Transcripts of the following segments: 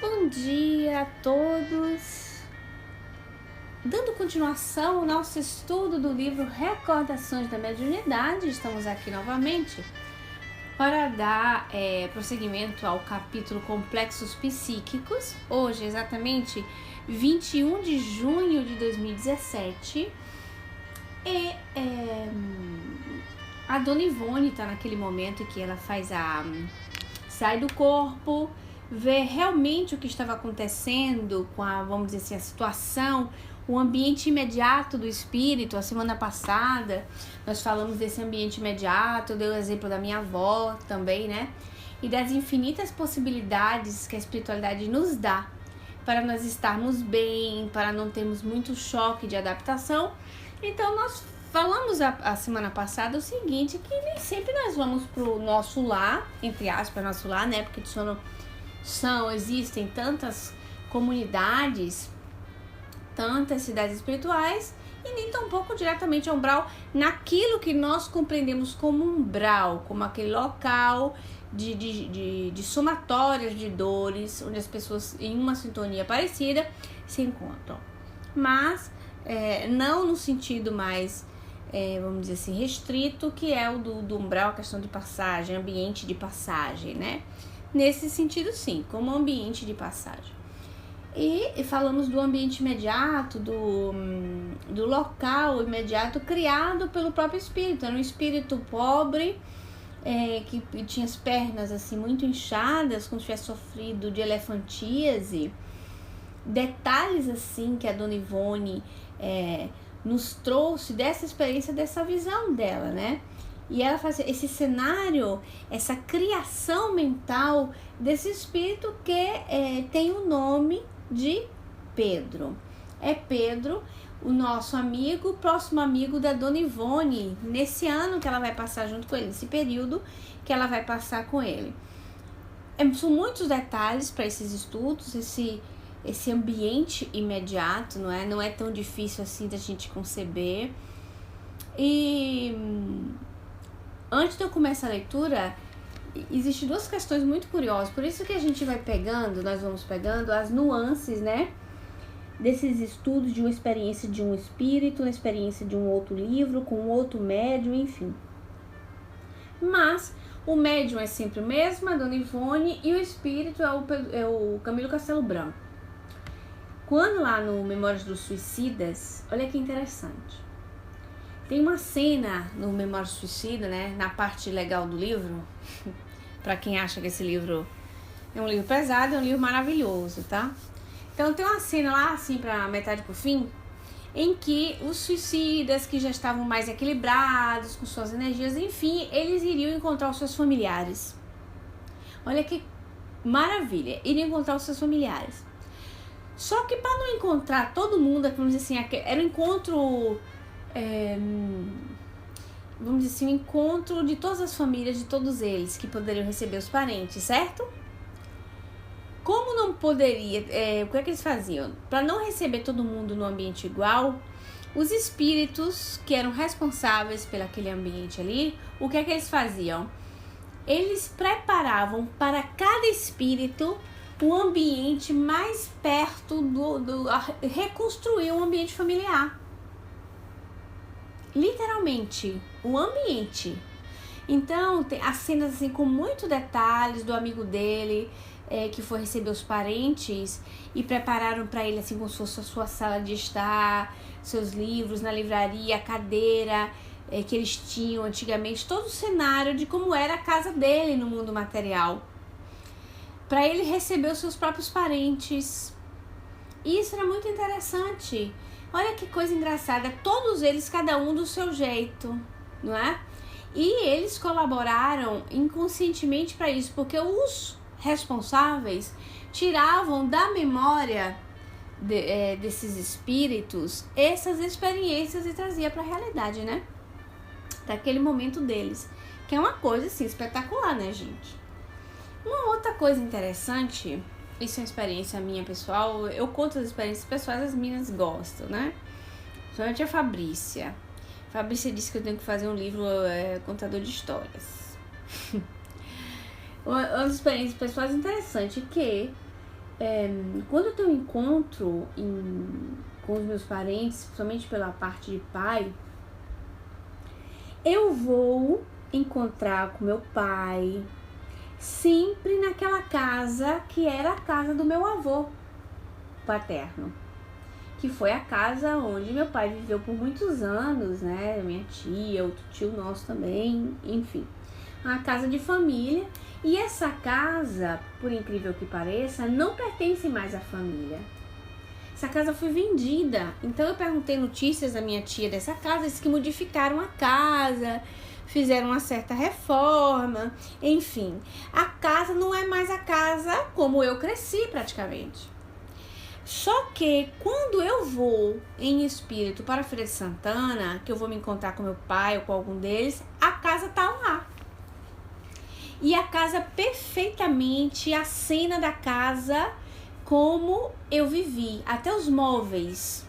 Bom dia a todos! Dando continuação ao nosso estudo do livro Recordações da Mediunidade, estamos aqui novamente para dar prosseguimento ao capítulo Complexos Psíquicos. Hoje, exatamente 21 de junho de 2017, e a Dona Ivone está naquele momento em que ela faz sai do corpo, ver realmente o que estava acontecendo com vamos dizer assim, a situação, o ambiente imediato do espírito. A semana passada nós falamos desse ambiente imediato, eu dei o exemplo da minha avó também, né? E das infinitas possibilidades que a espiritualidade nos dá para nós estarmos bem, para não termos muito choque de adaptação. Então nós falamos a semana passada o seguinte, que nem sempre nós vamos pro nosso lar, entre aspas, nosso lar, né? Porque existem tantas comunidades, tantas cidades espirituais, e nem tampouco diretamente umbral naquilo que nós compreendemos como umbral, como aquele local de somatórias de dores, onde as pessoas em uma sintonia parecida se encontram. Mas não no sentido mais, vamos dizer assim, restrito, que é o do umbral, a questão de passagem, ambiente de passagem, né? Nesse sentido, sim, como ambiente de passagem. E falamos do ambiente imediato, do local imediato criado pelo próprio espírito. Era um espírito pobre, que tinha as pernas assim muito inchadas, como se tivesse sofrido de elefantíase. Detalhes assim que a Dona Ivone nos trouxe dessa experiência, dessa visão dela, né? E ela faz esse cenário, essa criação mental desse espírito que tem o nome de Pedro. É Pedro, o nosso amigo, próximo amigo da Dona Ivone, nesse ano que ela vai passar junto com ele, nesse período que ela vai passar com ele. São muitos detalhes para esses estudos, esse ambiente imediato, não é tão difícil assim da gente conceber. E antes de eu começar a leitura, existem duas questões muito curiosas, por isso que a gente nós vamos pegando as nuances, né, desses estudos de uma experiência de um espírito, uma experiência de um outro livro, com outro médium, enfim. Mas o médium é sempre o mesmo, a Dona Ivone, e o espírito é o Camilo Castelo Branco. Quando lá no Memórias dos Suicidas, olha que interessante. Tem uma cena no Memórias do Suicida, né, na parte legal do livro, para quem acha que esse livro é um livro pesado, é um livro maravilhoso, tá? Então tem uma cena lá, assim, pra metade pro fim, em que os suicidas que já estavam mais equilibrados com suas energias, enfim, eles iriam encontrar os seus familiares. Olha que maravilha, iriam encontrar os seus familiares. Só que para não encontrar todo mundo, vamos dizer assim, era um encontro... vamos dizer assim, um encontro de todas as famílias, de todos eles que poderiam receber os parentes, certo? Como não poderia, o que é que eles faziam? Para não receber todo mundo no ambiente igual, os espíritos que eram responsáveis pelo aquele ambiente ali, o que é que eles faziam? Eles preparavam para cada espírito o ambiente mais perto reconstruir um ambiente familiar. Literalmente, o ambiente. Então, tem as cenas assim com muitos detalhes do amigo dele, que foi receber os parentes e prepararam para ele assim como se fosse a sua sala de estar, seus livros na livraria, a cadeira que eles tinham antigamente, todo o cenário de como era a casa dele no mundo material, para ele receber os seus próprios parentes. E isso era muito interessante. Olha que coisa engraçada, todos eles, cada um do seu jeito, não é? E eles colaboraram inconscientemente para isso, porque os responsáveis tiravam da memória desses espíritos essas experiências e trazia para a realidade, né? Daquele momento deles, que é uma coisa assim espetacular, né, gente? Uma outra coisa interessante, isso é uma experiência minha pessoal, eu conto as experiências pessoais, as meninas gostam, né? Principalmente a Fabrícia. Fabrícia disse que eu tenho que fazer um livro contador de histórias. Uma experiência pessoal interessante que Quando eu tenho um encontro com os meus parentes, principalmente pela parte de pai, eu vou encontrar com meu pai sempre naquela casa que era a casa do meu avô paterno, que foi a casa onde meu pai viveu por muitos anos, né? Minha tia, outro tio nosso também, enfim, uma casa de família. E essa casa, por incrível que pareça, não pertence mais à família. Essa casa foi vendida. Então eu perguntei notícias da minha tia dessa casa, disse que modificaram a casa, fizeram uma certa reforma, enfim. A casa não é mais a casa como eu cresci praticamente. Só que quando eu vou em espírito para Feira de Santana, que eu vou me encontrar com meu pai ou com algum deles, a casa tá lá. E a casa perfeitamente, a cena da casa como eu vivi. Até os móveis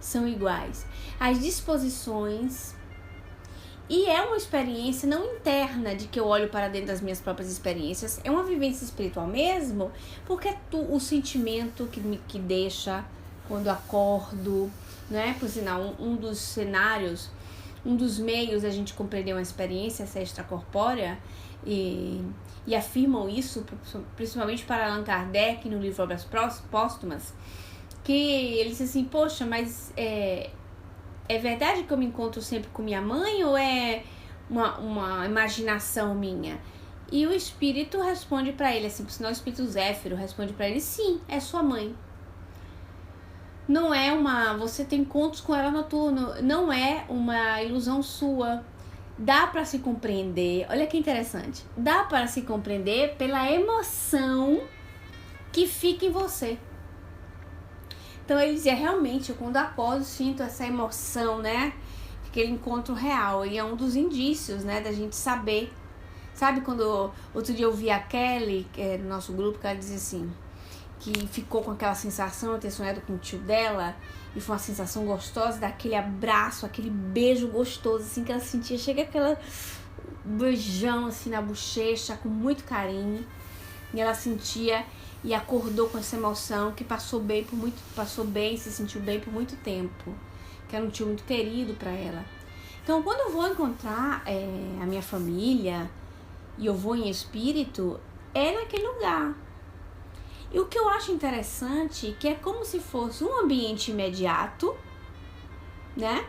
são iguais. As disposições. E é uma experiência não interna de que eu olho para dentro das minhas próprias experiências. É uma vivência espiritual mesmo, porque é o sentimento que deixa quando acordo, né? Por sinal, um dos cenários, um dos meios a gente compreender uma experiência essa extracorpórea, e afirmam isso, principalmente para Allan Kardec no livro Obras Póstumas, que ele disse assim, poxa, mas é verdade que eu me encontro sempre com minha mãe ou é uma imaginação minha? E o espírito responde para ele, assim, por sinal o espírito Zéfiro responde para ele, sim, é sua mãe. Não é você tem encontros com ela noturno, não é uma ilusão sua. Dá para se compreender, olha que interessante, dá para se compreender pela emoção que fica em você. Então ele dizia, realmente, eu quando acordo sinto essa emoção, né, aquele encontro real, e é um dos indícios, né, da gente saber. Sabe quando outro dia eu vi a Kelly, que é do nosso grupo, que ela dizia assim, que ficou com aquela sensação de ter sonhado com o tio dela, e foi uma sensação gostosa, daquele abraço, aquele beijo gostoso, assim, que ela sentia, chega aquela beijão, assim, na bochecha, com muito carinho, e ela sentia, e acordou com essa emoção, que passou bem, se sentiu bem por muito tempo, que era um tio muito querido para ela. Então, quando eu vou encontrar a minha família, e eu vou em espírito, é naquele lugar. E o que eu acho interessante, que é como se fosse um ambiente imediato, né?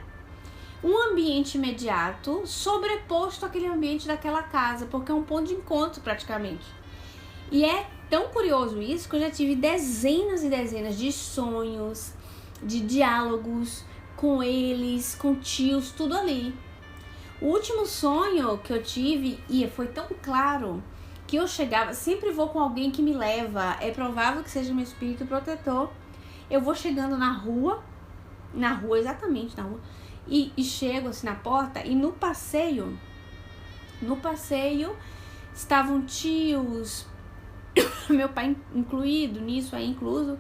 Um ambiente imediato sobreposto àquele ambiente daquela casa, porque é um ponto de encontro praticamente. E é tão curioso isso que eu já tive dezenas e dezenas de sonhos, de diálogos com eles, com tios, tudo ali. O último sonho que eu tive, e foi tão claro, que eu chegava, sempre vou com alguém que me leva, é provável que seja meu espírito protetor. Eu vou chegando na rua, exatamente na rua, e chego assim na porta, e no passeio estavam tios, meu pai incluído nisso aí, incluso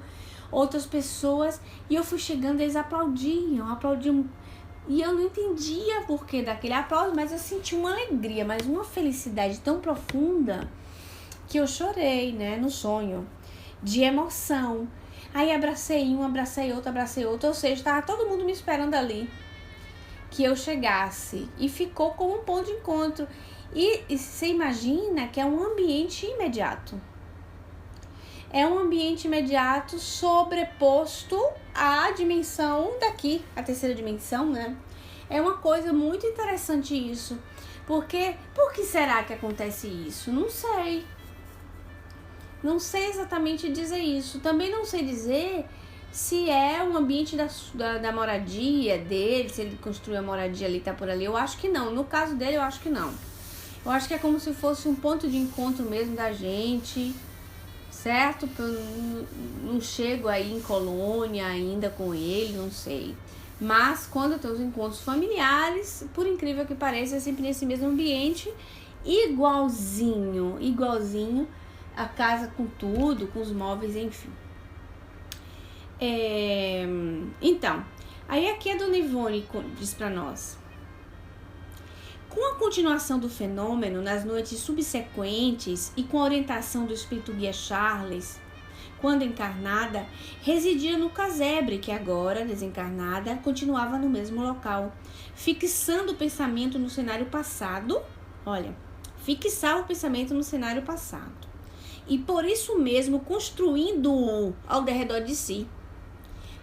outras pessoas, e eu fui chegando, eles aplaudiam, e eu não entendia o porquê daquele aplauso, mas eu senti uma alegria, mas uma felicidade tão profunda, que eu chorei, né, no sonho, de emoção. Aí abracei um, abracei outro, ou seja, estava todo mundo me esperando ali, que eu chegasse, e ficou como um ponto de encontro. E você imagina que é um ambiente imediato. É um ambiente imediato sobreposto à dimensão daqui, a terceira dimensão, né? É uma coisa muito interessante isso. Porque, por que será que acontece isso? Não sei. Não sei exatamente dizer isso. Também não sei dizer se é um ambiente da moradia dele, se ele construiu a moradia ali, tá por ali. Eu acho que não. No caso dele, eu acho que não. Eu acho que é como se fosse um ponto de encontro mesmo da gente, certo? Eu não chego aí em colônia ainda com ele, não sei. Mas quando eu tenho os encontros familiares, por incrível que pareça, é sempre nesse mesmo ambiente, igualzinho a casa com tudo, com os móveis, enfim. Então, aí aqui a Dona Ivone diz pra nós: com a continuação do fenômeno nas noites subsequentes e com a orientação do espírito guia Charles, quando encarnada, residia no casebre, que agora, desencarnada, continuava no mesmo local, fixando o pensamento no cenário passado. Olha, fixava o pensamento no cenário passado. E por isso mesmo construindo-o ao derredor de si,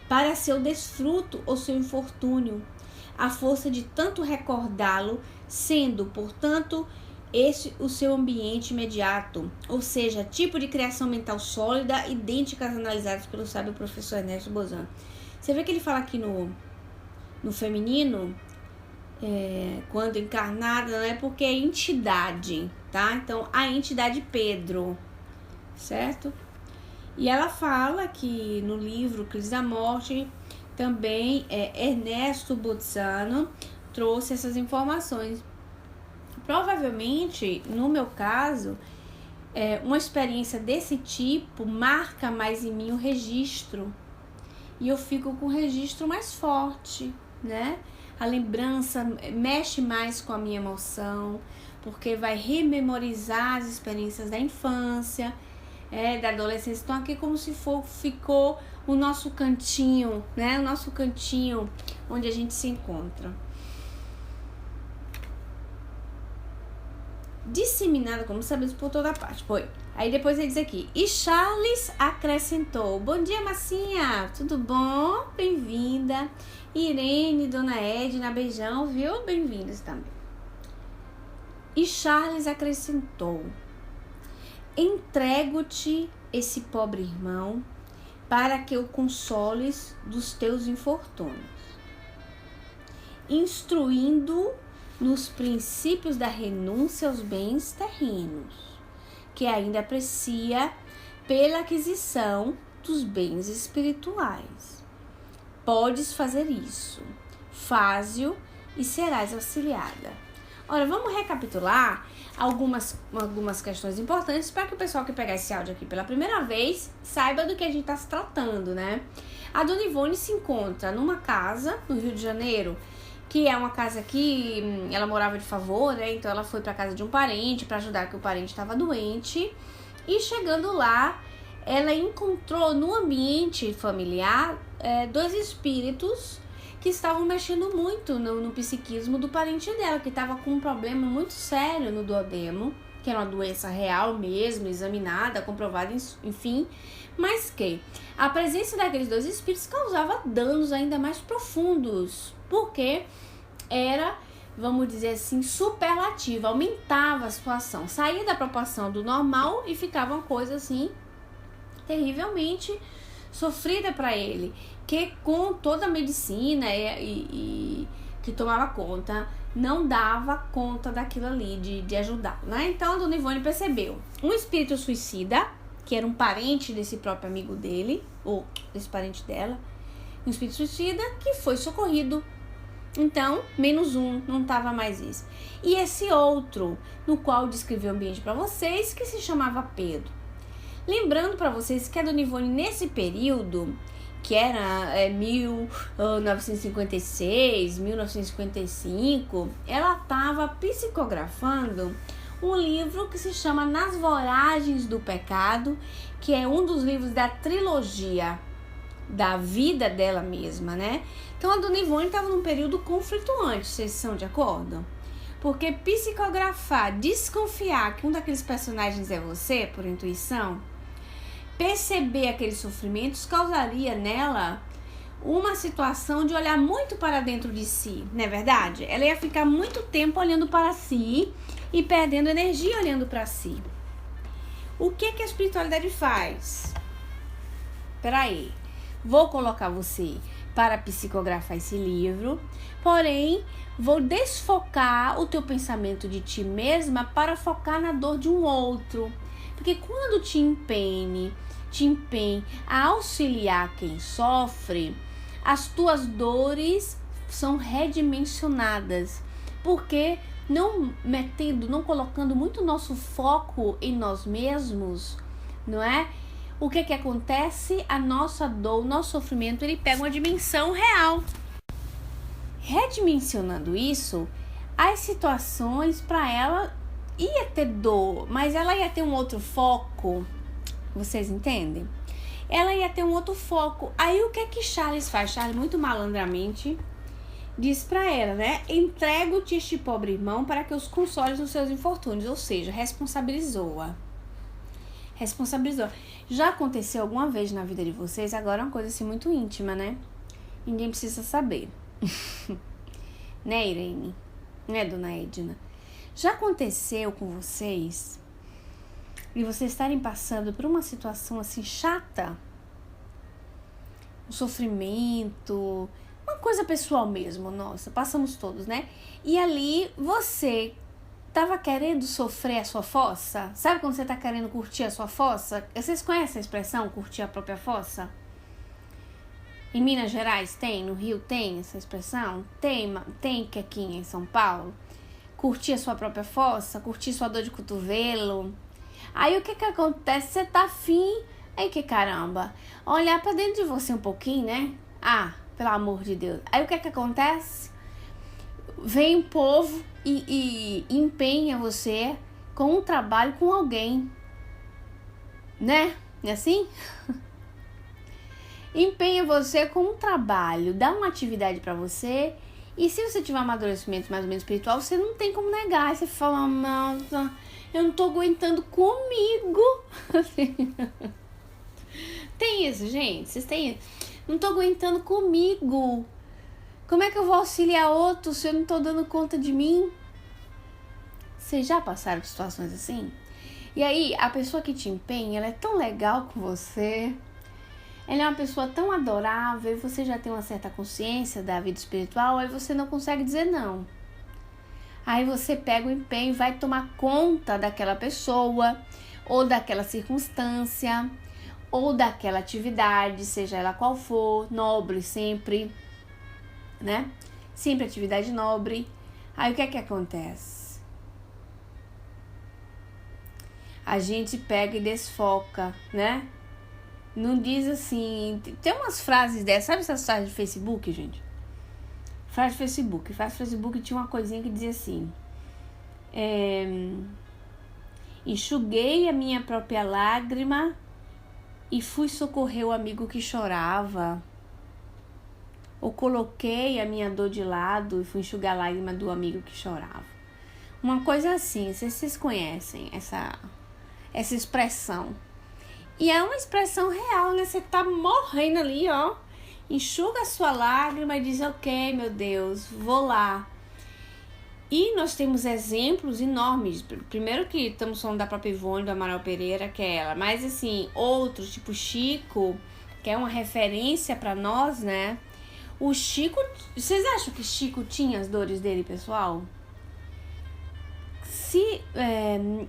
para seu desfruto ou seu infortúnio, a força de tanto recordá-lo, sendo, portanto, esse o seu ambiente imediato, ou seja, tipo de criação mental sólida, idêntica às analisadas pelo sábio professor Ernesto Bozan. Você vê que ele fala aqui no feminino, quando encarnada, não é porque é entidade, tá? Então, a entidade Pedro, certo? E ela fala que no livro Crise da Morte, também Ernesto Bozano trouxe essas informações. Provavelmente, no meu caso, uma experiência desse tipo marca mais em mim o registro. E eu fico com o registro mais forte, né? A lembrança mexe mais com a minha emoção, porque vai rememorizar as experiências da infância, da adolescência. Então, aqui como se ficou o nosso cantinho, né? O nosso cantinho onde a gente se encontra. Disseminada, como sabemos, por toda parte. Foi. Aí depois ele diz aqui, e Charles acrescentou, bom dia, Massinha, tudo bom? Bem-vinda. Irene, Dona Edna, beijão, viu? Bem-vindos também. E Charles acrescentou, entrego-te esse pobre irmão para que o consoles dos teus infortúnios, instruindo nos princípios da renúncia aos bens terrenos, que ainda aprecia pela aquisição dos bens espirituais. Podes fazer isso, faze-o e serás auxiliada. Ora, vamos recapitular algumas questões importantes para que o pessoal que pegar esse áudio aqui pela primeira vez saiba do que a gente está se tratando, né? A Dona Ivone se encontra numa casa no Rio de Janeiro, que é uma casa que ela morava de favor, né? Então ela foi para casa de um parente para ajudar, que o parente estava doente. E chegando lá, ela encontrou no ambiente familiar dois espíritos que estavam mexendo muito no psiquismo do parente dela, que estava com um problema muito sério no duodeno, que era uma doença real mesmo, examinada, comprovada, enfim, mas que a presença daqueles dois espíritos causava danos ainda mais profundos, porque era, vamos dizer assim, superlativa, aumentava a situação, saía da proporção do normal e ficava uma coisa assim, terrivelmente sofrida para ele, que com toda a medicina e que tomava conta, não dava conta daquilo ali, de ajudar, né? Então a Dona Ivone percebeu um espírito suicida, que era um parente desse próprio amigo dele, ou desse parente dela, um espírito suicida que foi socorrido. Então, menos um, não estava mais isso. E esse outro, no qual eu descrevi o ambiente para vocês, que se chamava Pedro. Lembrando para vocês que a Dona Ivone, nesse período, que era 1956, 1955, ela estava psicografando um livro que se chama Nas Voragens do Pecado, que é um dos livros da trilogia da vida dela mesma, né? Então a Dona Ivone estava num período conflituante, vocês são de acordo? Porque psicografar, desconfiar que um daqueles personagens é você, por intuição, perceber aqueles sofrimentos causaria nela uma situação de olhar muito para dentro de si, não é verdade? Ela ia ficar muito tempo olhando para si e perdendo energia olhando para si. O que a espiritualidade faz? Peraí, vou colocar você para psicografar esse livro, porém vou desfocar o teu pensamento de ti mesma para focar na dor de um outro. Porque quando te empenhe a auxiliar quem sofre, as tuas dores são redimensionadas, porque não colocando muito nosso foco em nós mesmos, não é? O que acontece? A nossa dor, o nosso sofrimento, ele pega uma dimensão real. Redimensionando isso, as situações para ela ia ter dor, mas ela ia ter um outro foco. Vocês entendem? ela ia ter um outro foco. Aí o que é que Charles faz? Charles, muito malandramente, diz pra ela, né? Entrego-te este pobre irmão para que os consoles nos seus infortúnios. Ou seja, responsabilizou-a. Já aconteceu alguma vez na vida de vocês? Agora é uma coisa assim muito íntima, né? Ninguém precisa saber. Né, Irene? Né, dona Edna? Já aconteceu com vocês e vocês estarem passando por uma situação assim chata? Um sofrimento, uma coisa pessoal mesmo, nossa, passamos todos, né? E ali você tava querendo sofrer a sua fossa? Sabe quando você tá querendo curtir a sua fossa? Vocês conhecem a expressão curtir a própria fossa? Em Minas Gerais tem, no Rio tem essa expressão? Tem que aqui em São Paulo. Curtir a sua própria fossa, curtir sua dor de cotovelo. Aí o que que acontece? Você tá afim, aí que caramba, olhar pra dentro de você um pouquinho, né? Ah, pelo amor de Deus. Aí o que que acontece? Vem o povo e empenha você com um trabalho com alguém, né? Não é assim? Empenha você com um trabalho, dá uma atividade pra você. E se você tiver um amadurecimento mais ou menos espiritual, você não tem como negar. Aí você fala, nossa, eu não tô aguentando comigo. Tem isso, gente? Vocês têm isso? Não tô aguentando comigo. Como é que eu vou auxiliar outros se eu não tô dando conta de mim? Vocês já passaram por situações assim? E aí, a pessoa que te empenha, ela é tão legal com você. Ela é uma pessoa tão adorável, e você já tem uma certa consciência da vida espiritual, aí você não consegue dizer não. Aí você pega o empenho e vai tomar conta daquela pessoa, ou daquela circunstância, ou daquela atividade, seja ela qual for, nobre sempre, né? Sempre atividade nobre. Aí o que é que acontece? A gente pega e desfoca, né? Não diz assim... Tem umas frases dessas. Sabe essas frases de Facebook, gente? Frase de Facebook. Frase de Facebook tinha uma coisinha que dizia assim... enxuguei a minha própria lágrima e fui socorrer o amigo que chorava. Ou coloquei a minha dor de lado e fui enxugar a lágrima do amigo que chorava. Uma coisa assim. Vocês conhecem essa expressão. E é uma expressão real, né? Você tá morrendo ali, ó. Enxuga a sua lágrima e diz, ok, meu Deus, vou lá. E nós temos exemplos enormes. Primeiro que estamos falando da própria Ivone, do Amaral Pereira, que é ela. Mas, assim, outros, tipo Chico, que é uma referência pra nós, né? O Chico... Vocês acham que Chico tinha as dores dele, pessoal? Se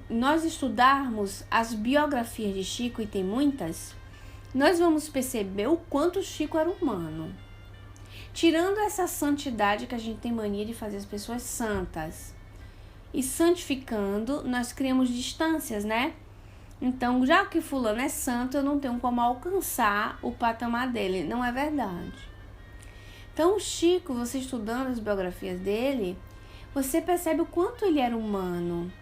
nós estudarmos as biografias de Chico, e tem muitas, nós vamos perceber o quanto Chico era humano. Tirando essa santidade que a gente tem mania de fazer as pessoas santas. E santificando, nós criamos distâncias, né? Então, já que fulano é santo, eu não tenho como alcançar o patamar dele. Não é verdade. Então, o Chico, você estudando as biografias dele... Você percebe o quanto ele era humano.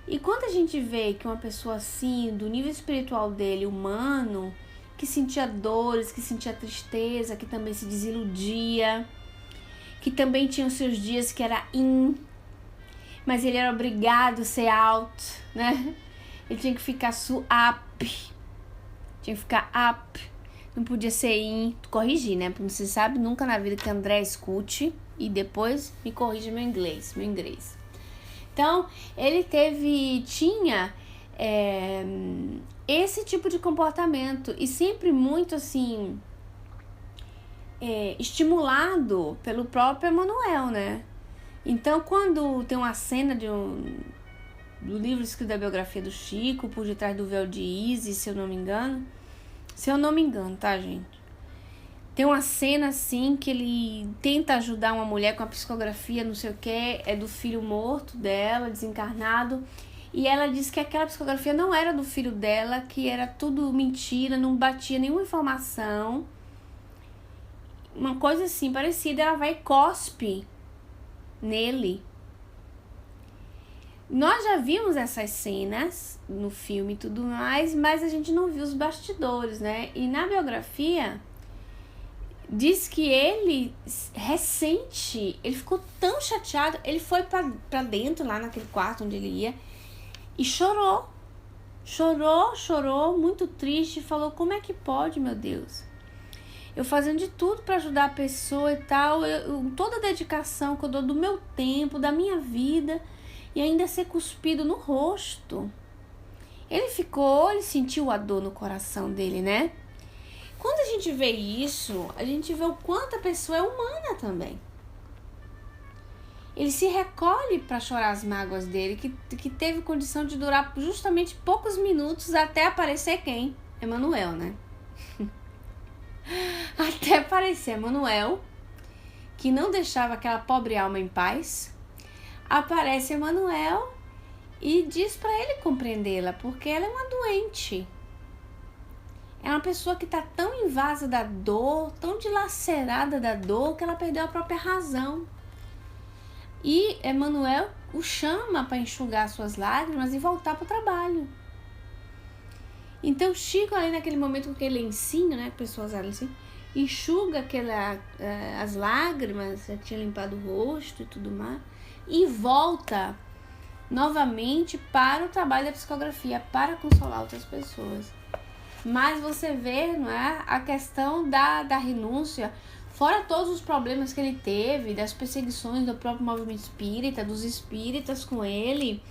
E quando a gente vê que uma pessoa assim, do nível espiritual dele, humano, que sentia dores, que sentia tristeza, que também se desiludia, que também tinha os seus dias que era mas ele era obrigado a ser out, né? Ele tinha que ficar up. Tinha que ficar up. Não podia ser corrigir, né? Porque você sabe nunca na vida que André escute e depois me corrija meu inglês. Então, ele tinha esse tipo de comportamento e sempre muito assim, estimulado pelo próprio Emmanuel, né? Então, quando tem uma cena do livro escrito da biografia do Chico, Por Detrás do Véu de Isis, se eu não me engano, tá, gente? Tem uma cena assim que ele tenta ajudar uma mulher com a psicografia, não sei o que, é do filho morto dela, desencarnado. E ela diz que aquela psicografia não era do filho dela, que era tudo mentira, não batia nenhuma informação. Uma coisa assim parecida, ela vai e cospe nele. Nós já vimos essas cenas no filme e tudo mais, mas a gente não viu os bastidores, né? E na biografia diz que ele, recente, ele ficou tão chateado, ele foi pra dentro, lá naquele quarto onde ele ia, e chorou, muito triste, falou, como é que pode, meu Deus? Eu fazendo de tudo para ajudar a pessoa e tal, toda a dedicação que eu dou do meu tempo, da minha vida, e ainda ser cuspido no rosto. Ele sentiu a dor no coração dele, né? Quando a gente vê isso, a gente vê o quanto a pessoa é humana também. Ele se recolhe para chorar as mágoas dele, que teve condição de durar justamente poucos minutos até aparecer quem? Emanuel, né? Até aparecer Emanuel, que não deixava aquela pobre alma em paz. Aparece Emanuel e diz para ele compreendê-la, porque ela é uma doente. É uma pessoa que está tão invasa da dor, tão dilacerada da dor, que ela perdeu a própria razão. E Emanuel o chama para enxugar suas lágrimas e voltar para o trabalho. Então Chico, ali naquele momento com aquele lencinho, né, que pessoas usam assim, enxuga as lágrimas, já tinha limpado o rosto e tudo mais, e volta novamente para o trabalho da psicografia, para consolar outras pessoas. Mas você vê, não é, a questão da renúncia, fora todos os problemas que ele teve, das perseguições do próprio movimento espírita, dos espíritas com ele,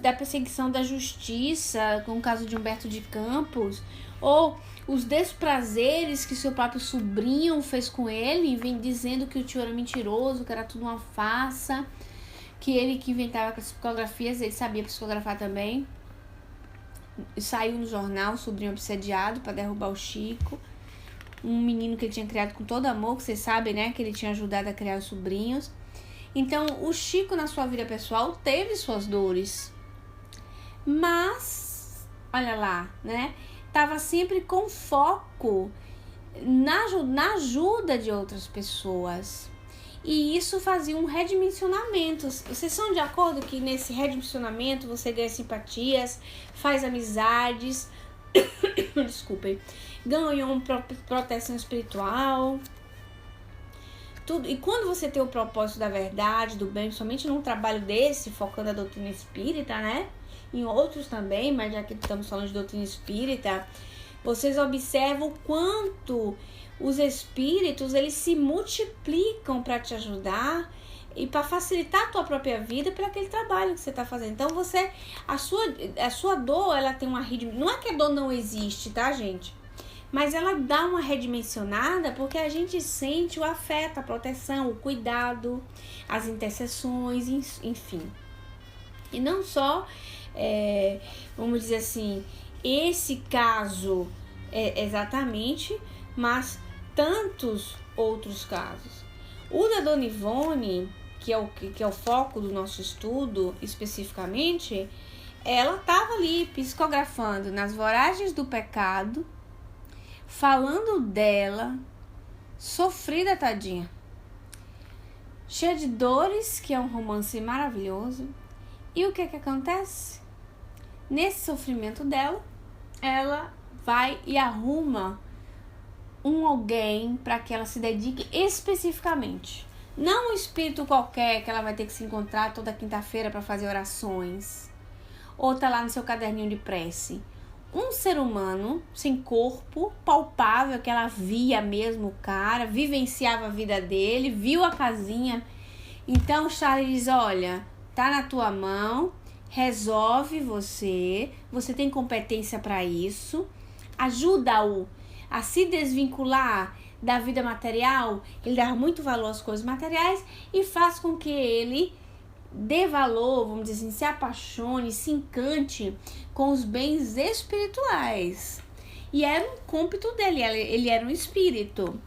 da perseguição da justiça, com o caso de Humberto de Campos, ou os desprazeres que seu próprio sobrinho fez com ele, vem dizendo que o tio era mentiroso, que era tudo uma farsa, que ele que inventava as psicografias, ele sabia psicografar também. Saiu no jornal, o sobrinho obsediado para derrubar o Chico, um menino que ele tinha criado com todo amor, que vocês sabem, né, que ele tinha ajudado a criar os sobrinhos. Então, o Chico, na sua vida pessoal, teve suas dores, mas, olha lá, né, estava sempre com foco na ajuda de outras pessoas. E isso fazia um redimensionamento. Vocês são de acordo que nesse redimensionamento você ganha simpatias, faz amizades, desculpem, ganha uma proteção espiritual, tudo. E quando você tem o propósito da verdade, do bem, somente num trabalho desse, focando a doutrina espírita, né? Em outros também, mas já que estamos falando de doutrina espírita, vocês observam o quanto os espíritos, eles se multiplicam para te ajudar e para facilitar a tua própria vida para aquele trabalho que você está fazendo. Então, a sua dor, ela tem uma não é que a dor não existe, tá, gente? Mas ela dá uma redimensionada porque a gente sente o afeto, a proteção, o cuidado, as intercessões, enfim. E não só, vamos dizer assim, esse caso exatamente, mas tantos outros casos. O da Dona Ivone, que é o foco do nosso estudo especificamente, ela estava ali psicografando nas voragens do pecado, falando dela, sofrida, tadinha, cheia de dores, que é um romance maravilhoso. E o que acontece? Nesse sofrimento dela, ela vai e arruma alguém para que ela se dedique especificamente. Não um espírito qualquer que ela vai ter que se encontrar toda quinta-feira para fazer orações, ou tá lá no seu caderninho de prece. Um ser humano sem corpo, palpável, que ela via mesmo o cara, vivenciava a vida dele, viu a casinha. Então Charles diz, olha, tá na tua mão, resolve você tem competência para isso, ajuda-o a se desvincular da vida material, ele dá muito valor às coisas materiais e faz com que ele dê valor, vamos dizer assim, se apaixone, se encante com os bens espirituais. E era um cômpito dele, ele era um espírito.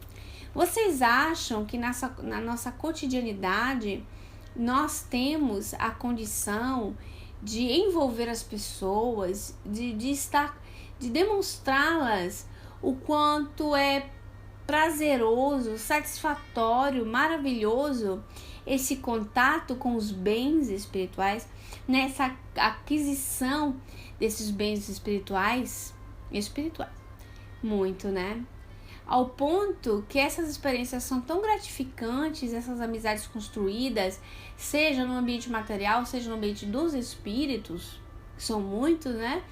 Vocês acham que na nossa cotidianidade nós temos a condição de envolver as pessoas, de demonstrá-las o quanto é prazeroso, satisfatório, maravilhoso esse contato com os bens espirituais, nessa aquisição desses bens espirituais, muito, né? Ao ponto que essas experiências são tão gratificantes, essas amizades construídas, seja no ambiente material, seja no ambiente dos espíritos, que são muitos, né?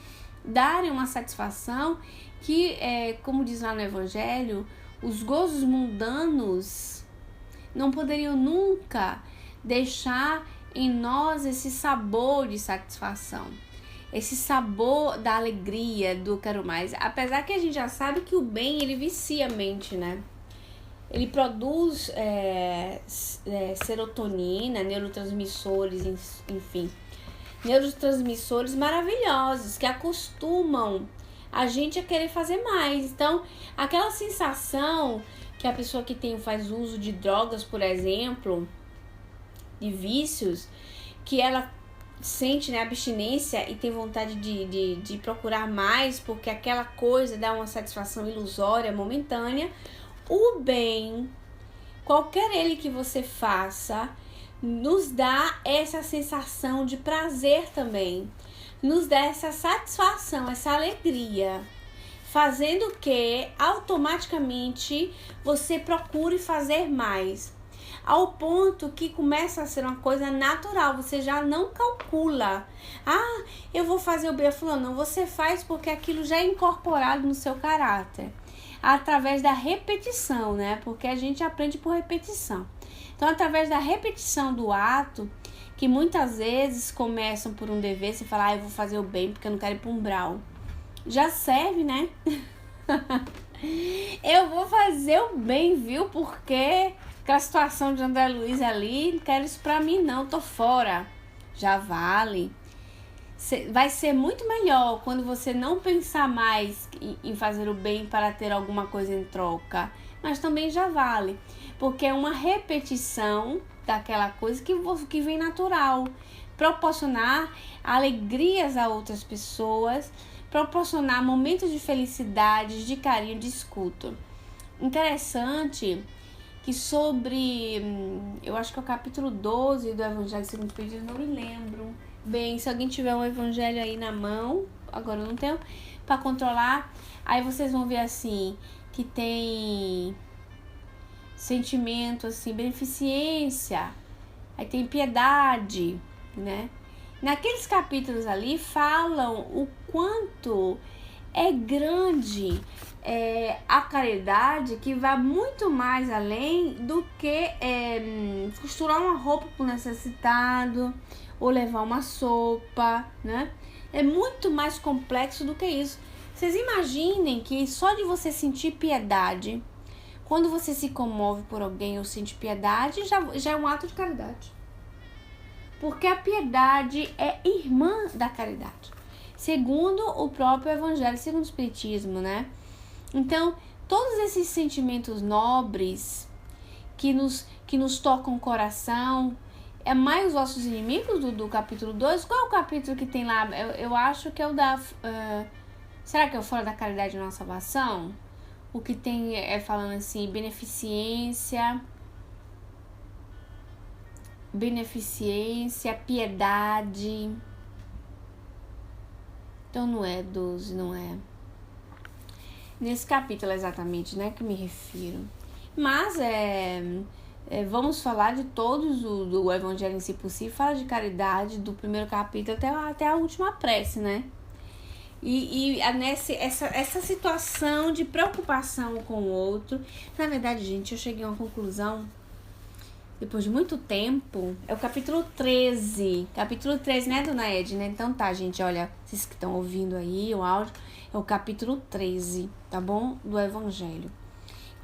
Darem uma satisfação que, como diz lá no Evangelho, os gozos mundanos não poderiam nunca deixar em nós esse sabor de satisfação, esse sabor da alegria, do quero mais. Apesar que a gente já sabe que o bem, ele vicia a mente, né? Ele produz serotonina, neurotransmissores, enfim. Neurotransmissores maravilhosos que acostumam a gente a querer fazer mais. Então, aquela sensação que a pessoa que faz uso de drogas, por exemplo, de vícios, que ela sente, né, abstinência e tem vontade de procurar mais, porque aquela coisa dá uma satisfação ilusória, momentânea. O bem, qualquer ele que você faça, nos dá essa sensação de prazer também, nos dá essa satisfação, essa alegria, fazendo que automaticamente você procure fazer mais, ao ponto que começa a ser uma coisa natural, você já não calcula, eu vou fazer o bem, não, você faz porque aquilo já é incorporado no seu caráter, através da repetição, né? Porque a gente aprende por repetição. Então, através da repetição do ato, que muitas vezes começam por um dever, você fala, eu vou fazer o bem porque eu não quero ir para um umbral. Já serve, né? Eu vou fazer o bem, viu? Porque aquela situação de André Luiz ali, não quero isso pra mim não, tô fora. Já vale. Vai ser muito melhor quando você não pensar mais em fazer o bem para ter alguma coisa em troca, mas também já vale, porque é uma repetição daquela coisa que vem natural, proporcionar alegrias a outras pessoas, proporcionar momentos de felicidade, de carinho, de escuta. Interessante que eu acho que é o capítulo 12 do Evangelho segundo o Espiritismo, não me lembro bem, se alguém tiver um evangelho aí na mão, agora eu não tenho, para controlar, aí vocês vão ver assim, que tem sentimento, assim, beneficência, aí tem piedade, né? Naqueles capítulos ali falam o quanto é grande a caridade, que vai muito mais além do que costurar uma roupa para o necessitado, ou levar uma sopa, né? É muito mais complexo do que isso. Vocês imaginem que só de você sentir piedade, quando você se comove por alguém ou sente piedade, já é um ato de caridade. Porque a piedade é irmã da caridade, segundo o próprio Evangelho, segundo o Espiritismo, né? Então, todos esses sentimentos nobres que nos tocam o coração, é mais os nossos inimigos do capítulo 2. Qual é o capítulo que tem lá? Eu acho que é o da... será que é o Fora da Caridade e Nossa Salvação? O que tem falando assim, beneficência, piedade. Então não é 12, não é. Nesse capítulo exatamente, né, que me refiro. Mas vamos falar de todos do Evangelho em si possível, fala de caridade do primeiro capítulo até a última prece, né? E essa situação de preocupação com o outro. Na verdade, gente, eu cheguei a uma conclusão depois de muito tempo. É o capítulo 13. Capítulo 13, né, dona Edna? Então tá, gente, olha, vocês que estão ouvindo aí o áudio, é o capítulo 13, tá bom? Do Evangelho.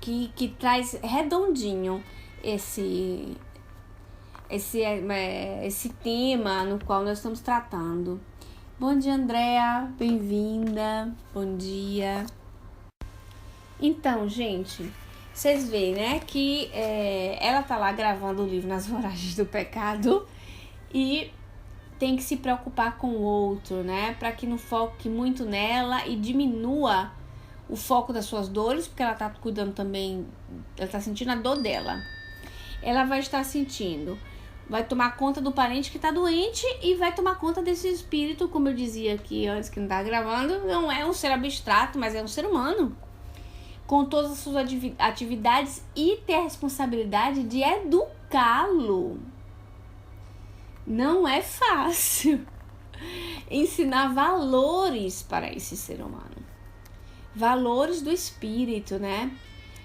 Que traz redondinho esse tema no qual nós estamos tratando. Bom dia, Andréa, bem-vinda, bom dia. Então, gente, vocês veem, né, que ela tá lá gravando o livro Nas Voragens do Pecado e tem que se preocupar com o outro, né, para que não foque muito nela e diminua o foco das suas dores, porque ela tá cuidando também, ela tá sentindo a dor dela. ela vai estar sentindo. Vai tomar conta do parente que está doente e vai tomar conta desse espírito, como eu dizia aqui antes que não estava gravando, não é um ser abstrato, mas é um ser humano, com todas as suas atividades, e ter a responsabilidade de educá-lo. Não é fácil ensinar valores para esse ser humano. Valores do espírito, né?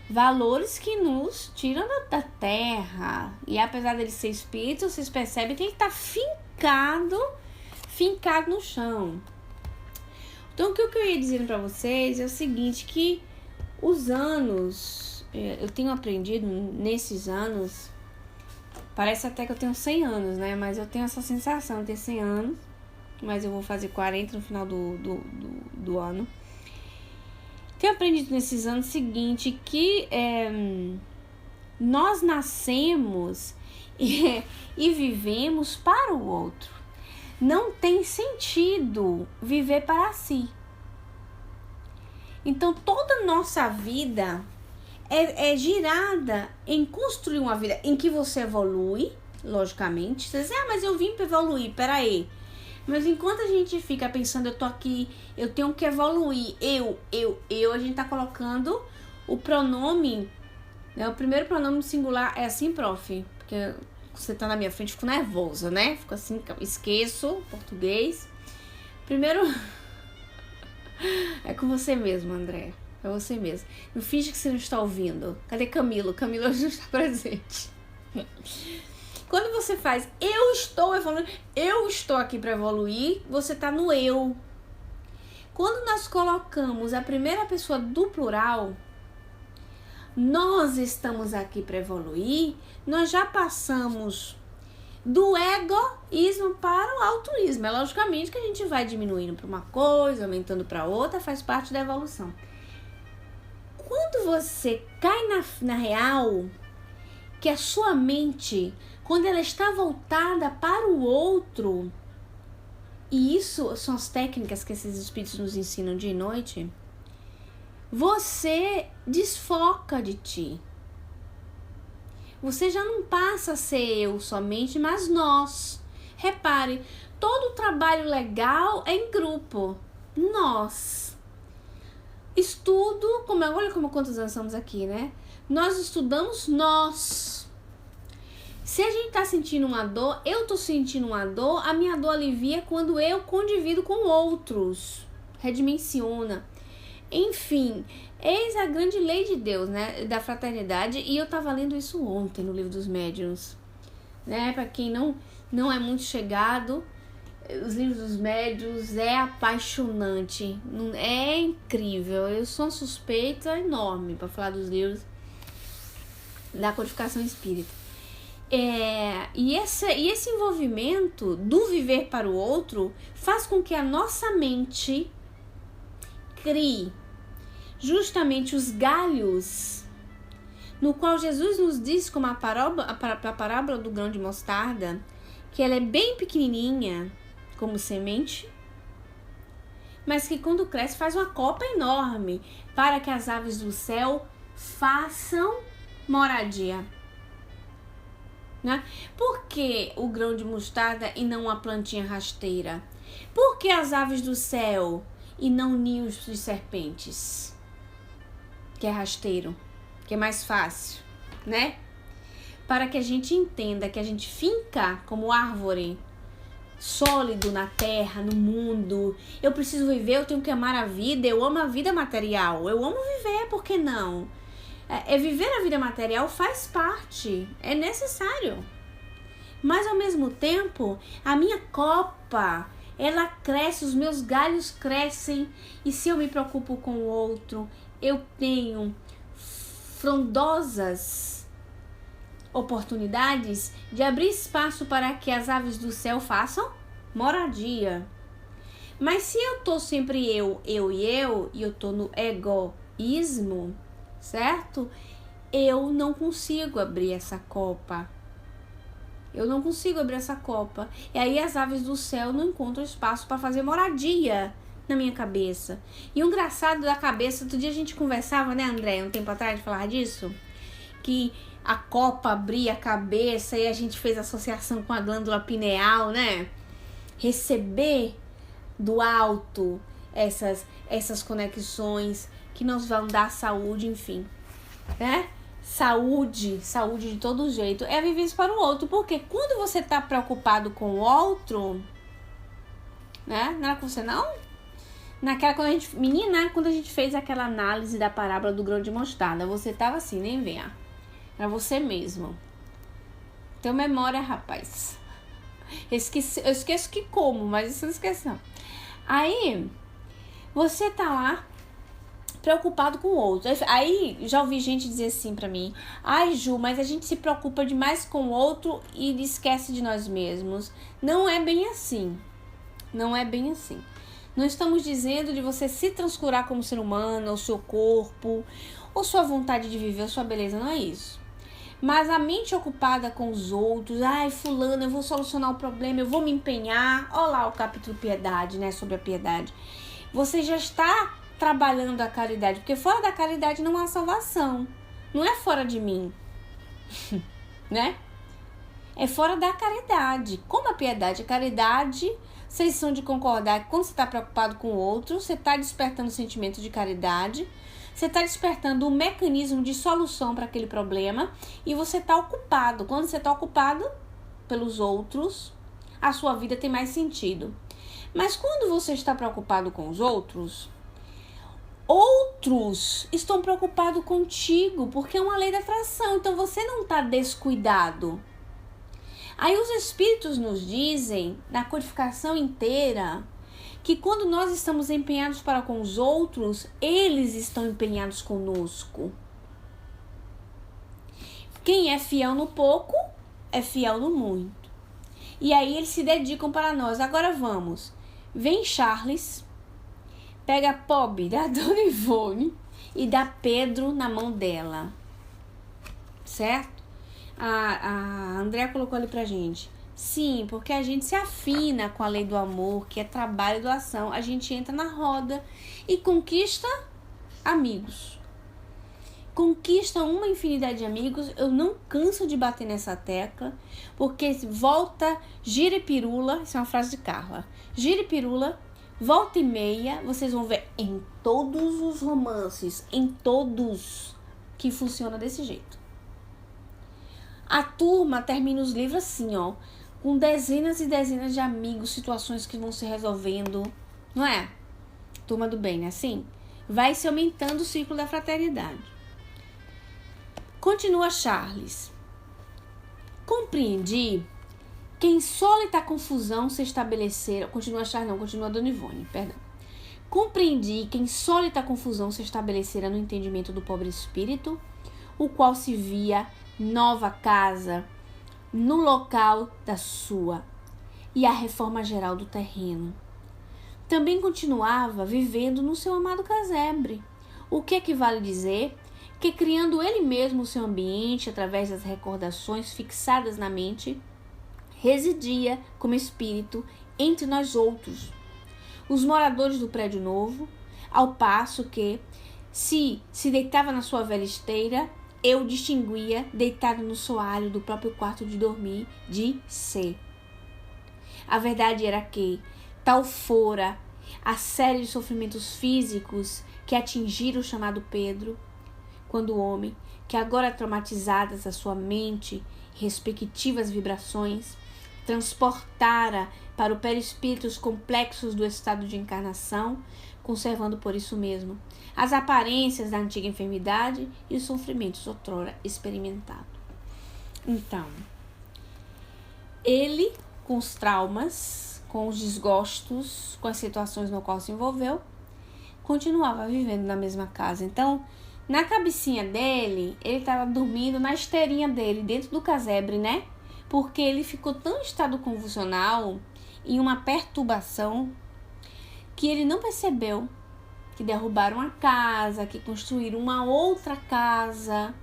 Valores que nos tiram da terra. E apesar dele ser espírito, vocês percebem que ele está fincado no chão. Então, o que eu ia dizendo para vocês é o seguinte, que os anos, eu tenho aprendido nesses anos, parece até que eu tenho 100 anos, né? Mas eu tenho essa sensação de ter 100 anos, mas eu vou fazer 40 no final do ano. Tenho aprendido nesses anos o seguinte, que nós nascemos e vivemos para o outro. Não tem sentido viver para si. Então, toda a nossa vida é girada em construir uma vida em que você evolui, logicamente. Você diz, mas eu vim para evoluir, peraí. Mas enquanto a gente fica pensando, eu tô aqui, eu tenho que evoluir, a gente tá colocando o pronome, né? O primeiro pronome singular é assim, prof, porque você tá na minha frente, fico nervosa, né? Fico assim, esqueço português. Primeiro, é com você mesmo, André, é você mesmo. Não finge que você não está ouvindo. Cadê Camilo? Camilo hoje não está presente. Quando você faz eu estou evoluindo, eu estou aqui para evoluir, você está no eu. Quando nós colocamos a primeira pessoa do plural, nós estamos aqui para evoluir, nós já passamos do egoísmo para o altruísmo. É logicamente que a gente vai diminuindo para uma coisa, aumentando para outra, faz parte da evolução. Quando você cai na real, que a sua mente, quando ela está voltada para o outro, e isso são as técnicas que esses espíritos nos ensinam dia e noite, você desfoca de ti. Você já não passa a ser eu somente, mas nós. Repare, todo o trabalho legal é em grupo. Nós. Estudo, olha quantos anos estamos aqui, né? Nós estudamos nós. Se a gente tá sentindo uma dor, eu tô sentindo uma dor, a minha dor alivia quando eu condivido com outros. Redimensiona. Enfim, eis a grande lei de Deus, né? Da fraternidade. E eu tava lendo isso ontem no Livro dos Médiuns, né? Pra quem não é muito chegado, os Livros dos Médiuns é apaixonante. É incrível. Eu sou uma suspeita enorme pra falar dos livros da codificação espírita. E esse envolvimento do viver para o outro faz com que a nossa mente crie justamente os galhos, no qual Jesus nos diz, como a parábola do grão de mostarda, que ela é bem pequenininha como semente, mas que quando cresce faz uma copa enorme para que as aves do céu façam moradia. Né? Por que o grão de mostarda e não uma plantinha rasteira? Por que as aves do céu e não ninhos de serpentes? Que é rasteiro, que é mais fácil, né? Para que a gente entenda que a gente finca como árvore sólido na terra, no mundo. Eu preciso viver, eu tenho que amar a vida, eu amo a vida material, eu amo viver, por que não? Viver a vida material faz parte, é necessário. Mas ao mesmo tempo, a minha copa, ela cresce, os meus galhos crescem. E se eu me preocupo com o outro, eu tenho frondosas oportunidades de abrir espaço para que as aves do céu façam moradia. Mas se eu tô sempre eu e eu tô no egoísmo, certo? Eu não consigo abrir essa copa. E aí as aves do céu não encontram espaço para fazer moradia na minha cabeça. E o engraçado da cabeça, outro dia a gente conversava, né, André, um tempo atrás, de falar disso, que a copa abria a cabeça e a gente fez associação com a glândula pineal, né? Receber do alto essas conexões que nos vão dar saúde, enfim, né? Saúde de todo jeito é viver isso para o outro, porque quando você tá preocupado com o outro, né? Não era com você não? Quando a gente fez aquela análise da parábola do grão de mostarda, você tava assim, nem venha. Era você mesmo. Teu memória, rapaz. Eu esqueço que como, mas isso não esqueço não. Aí, você tá lá preocupado com o outro. Aí, já ouvi gente dizer assim pra mim: ai, Ju, mas a gente se preocupa demais com o outro e esquece de nós mesmos. Não é bem assim. Não é bem assim. Não estamos dizendo de você se transcurar como ser humano, ou seu corpo, ou sua vontade de viver, ou sua beleza, não é isso. Mas a mente ocupada com os outros, ai, fulano, eu vou solucionar o problema, eu vou me empenhar. Olha lá o capítulo piedade, né, sobre a piedade. Você já está trabalhando a caridade, porque fora da caridade não há salvação. Não é fora de mim, né? É fora da caridade. Como a piedade e a caridade, vocês são de concordar que quando você está preocupado com o outro, você está despertando o sentimento de caridade, você está despertando um mecanismo de solução para aquele problema e você está ocupado. Quando você está ocupado pelos outros, a sua vida tem mais sentido. Mas quando você está preocupado com os outros, outros estão preocupados contigo, porque é uma lei da atração, então você não está descuidado. Aí os espíritos nos dizem, na codificação inteira, que quando nós estamos empenhados para com os outros, eles estão empenhados conosco. Quem é fiel no pouco, é fiel no muito. E aí eles se dedicam para nós. Agora vamos. Vem Charles, pega a pobre da Dona Ivone e dá Pedro na mão dela. Certo? A Andréa colocou ali pra gente. Sim, porque a gente se afina com a lei do amor, que é trabalho e doação. A gente entra na roda e conquista amigos. Conquista uma infinidade de amigos. Eu não canso de bater nessa tecla, porque volta, gira e pirula. Isso é uma frase de Carla. Gira e pirula, volta e meia. Vocês vão ver em todos os romances, em todos, que funciona desse jeito. A turma termina os livros assim, ó, com dezenas e dezenas de amigos, situações que vão se resolvendo, não é? Turma do bem, né? Assim, vai se aumentando o círculo da fraternidade. Continua Charles. Compreendi que em sólita confusão se estabeleceram... Continua Charles, não, continua Dona Ivone, perdão. Compreendi que em sólita confusão se estabelecera no entendimento do pobre espírito, o qual se via nova casa no local da sua e a reforma geral do terreno. Também continuava vivendo no seu amado casebre, o que equivale dizer que, criando ele mesmo o seu ambiente através das recordações fixadas na mente, residia como espírito entre nós outros, os moradores do prédio novo, ao passo que, se deitava na sua velha esteira, eu distinguia, deitado no soalho do próprio quarto de dormir, de C. A verdade era que tal fora a série de sofrimentos físicos que atingiram o chamado Pedro, quando o homem, que agora traumatizadas a sua mente e respectivas vibrações, transportara para o perispírito os complexos do estado de encarnação, conservando por isso mesmo as aparências da antiga enfermidade e os sofrimentos outrora experimentados. Então, ele, com os traumas, com os desgostos, com as situações no qual se envolveu, continuava vivendo na mesma casa. Então, na cabecinha dele, ele estava dormindo na esteirinha dele, dentro do casebre, né? Porque ele ficou tão em estado convulsional, em uma perturbação, que ele não percebeu que derrubaram a casa, que construíram uma outra casa,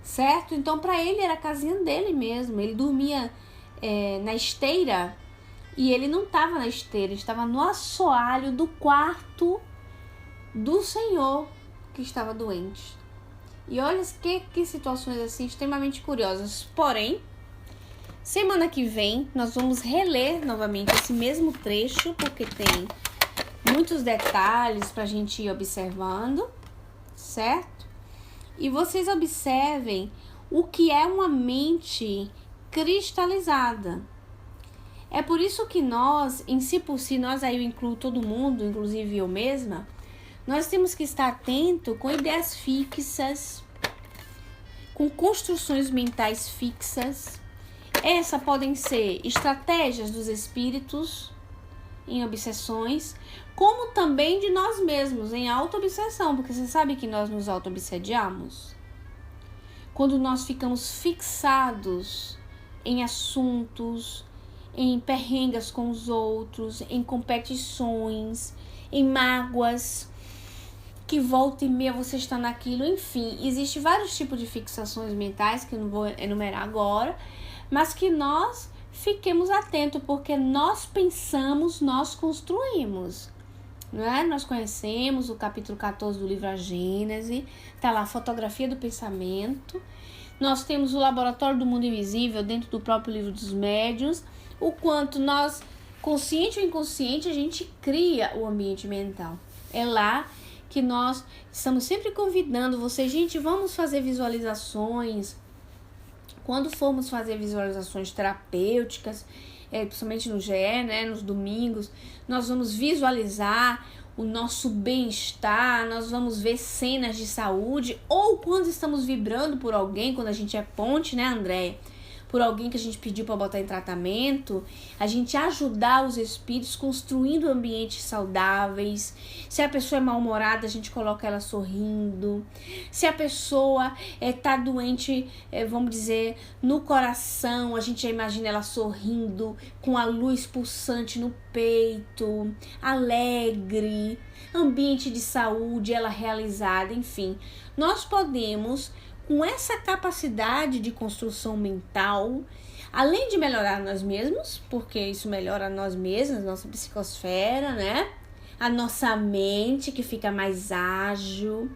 certo? Então, para ele, era a casinha dele mesmo. Ele dormia na esteira e ele não estava na esteira, ele estava no assoalho do quarto do senhor que estava doente. E olha que situações assim extremamente curiosas. Porém, semana que vem nós vamos reler novamente esse mesmo trecho, porque tem muitos detalhes para a gente ir observando, certo? E vocês observem o que é uma mente cristalizada. É por isso que nós, em si por si, nós aí eu incluo todo mundo, inclusive eu mesma, nós temos que estar atento com ideias fixas, com construções mentais fixas. Essas podem ser estratégias dos espíritos em obsessões, como também de nós mesmos em auto-obsessão, porque você sabe que nós nos auto-obsediamos? Quando nós ficamos fixados em assuntos, em perrengas com os outros, em competições, em mágoas, que volta e meia você está naquilo, enfim, existe vários tipos de fixações mentais que eu não vou enumerar agora, mas que nós fiquemos atentos, porque nós pensamos, nós construímos, não é? Nós conhecemos o capítulo 14 do livro A Gênese, tá lá a fotografia do pensamento. Nós temos o laboratório do mundo invisível dentro do próprio livro dos médiuns, o quanto nós, consciente ou inconsciente, a gente cria o ambiente mental. É lá que nós estamos sempre convidando vocês, gente, vamos fazer visualizações. Quando formos fazer visualizações terapêuticas, principalmente no GE, né, nos domingos, nós vamos visualizar o nosso bem-estar, nós vamos ver cenas de saúde, ou quando estamos vibrando por alguém, quando a gente é ponte, né, Andréia? Por alguém que a gente pediu para botar em tratamento, a gente ajudar os espíritos construindo ambientes saudáveis. Se a pessoa é mal-humorada, a gente coloca ela sorrindo. Se a pessoa tá doente, vamos dizer, no coração, a gente já imagina ela sorrindo, com a luz pulsante no peito, alegre, ambiente de saúde, ela realizada, enfim. Nós podemos, com essa capacidade de construção mental, além de melhorar nós mesmos, porque isso melhora nós mesmos, nossa psicosfera, né? A nossa mente que fica mais ágil,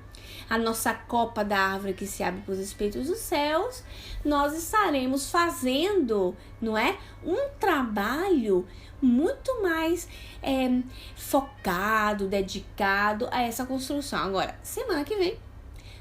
a nossa copa da árvore que se abre para os espíritos dos céus, nós estaremos fazendo, não é? Um trabalho muito mais focado, dedicado a essa construção. Agora, semana que vem,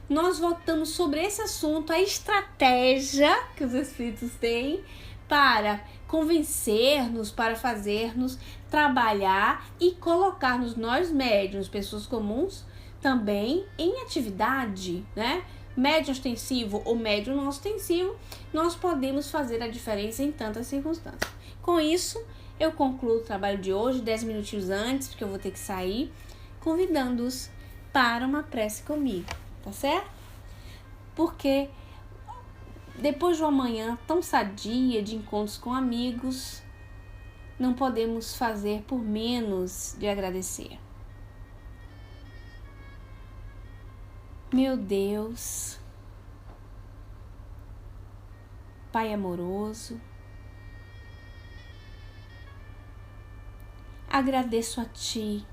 nós voltamos sobre esse assunto, a estratégia que os espíritos têm para convencer-nos, para fazer-nos trabalhar e colocar-nos, nós médiuns, pessoas comuns, também em atividade, né? Médium ostensivo ou médium não ostensivo, nós podemos fazer a diferença em tantas circunstâncias. Com isso, eu concluo o trabalho de hoje, 10 minutinhos antes, porque eu vou ter que sair, convidando-os para uma prece comigo. Tá certo? Porque depois de uma manhã tão sadia de encontros com amigos, não podemos fazer por menos de agradecer. Meu Deus, Pai amoroso, agradeço a Ti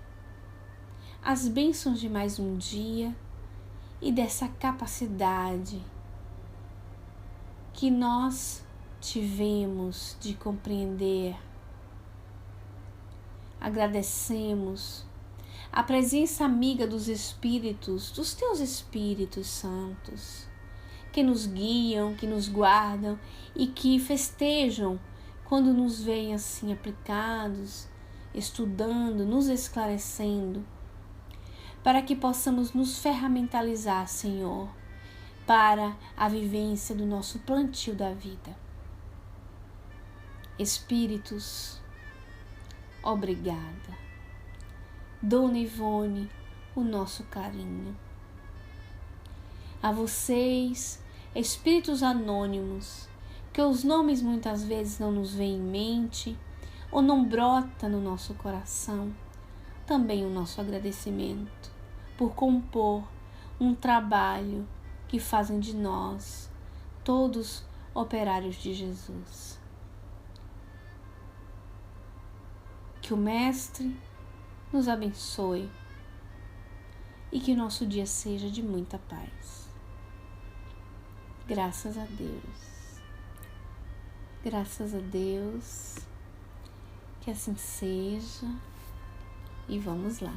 as bênçãos de mais um dia e dessa capacidade que nós tivemos de compreender. Agradecemos a presença amiga dos espíritos, dos teus espíritos santos, que nos guiam, que nos guardam e que festejam quando nos veem assim aplicados, estudando, nos esclarecendo, para que possamos nos ferramentalizar, Senhor, para a vivência do nosso plantio da vida. Espíritos, obrigada. Dona Ivone, o nosso carinho. A vocês, espíritos anônimos, que os nomes muitas vezes não nos vêm em mente ou não brota no nosso coração, também o nosso agradecimento por compor um trabalho que fazem de nós todos operários de Jesus. Que o Mestre nos abençoe e que o nosso dia seja de muita paz. Graças a Deus. Graças a Deus. Que assim seja. E vamos lá.